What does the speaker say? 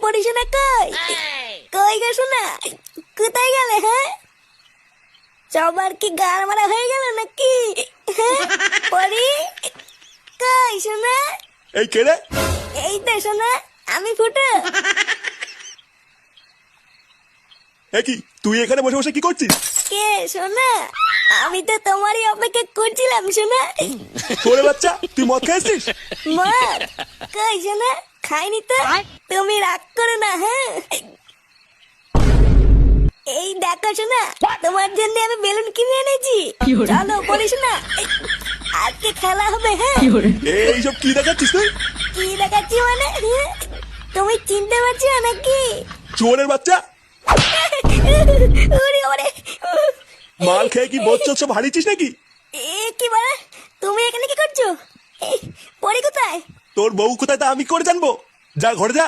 পড়িশোনা কই? কই গো শোনা? কোথায় গেলে হ্যাঁ? সবার কি গার মারা হয়ে গেল নাকি? হ্যাঁ? পড়ি কই শোনা? এই কে রে? এই তো শোনা, আমি ফুটো। এ কি তুই এখানে বসে বসে কি করছিস? কে শোনা? আমি তো তোমারই অপেক্ষা করছিলাম শোনা। তোরে বাচ্চা, তুই মদ খাইছিস? মদ কই শোনা? খাইনি তো। তুমি রাগ করো না হ্যাঁ? এই দেখো শোনা, তোমার জন্য আমি বেলুন কিনে এনেছি। চলো বলিস না, আজকে খেলা হবে হ্যাঁ? এইসব কি দেখাচ্ছিস তুই? কি দেখাচ্ছি মানে হ্যাঁ? তুমি চিনতে পারছো না নাকি? চোরের বাচ্চা, ওরে ওরে, মাল খেয়ে কি বোধ সব হারিয়েছিস নাকি? এ কি বলে? তুমি এখানে কি করছো? পরে কোথায়? তোর বউ কোথায় তা আমি করে জানবো? যা ঘরে যা।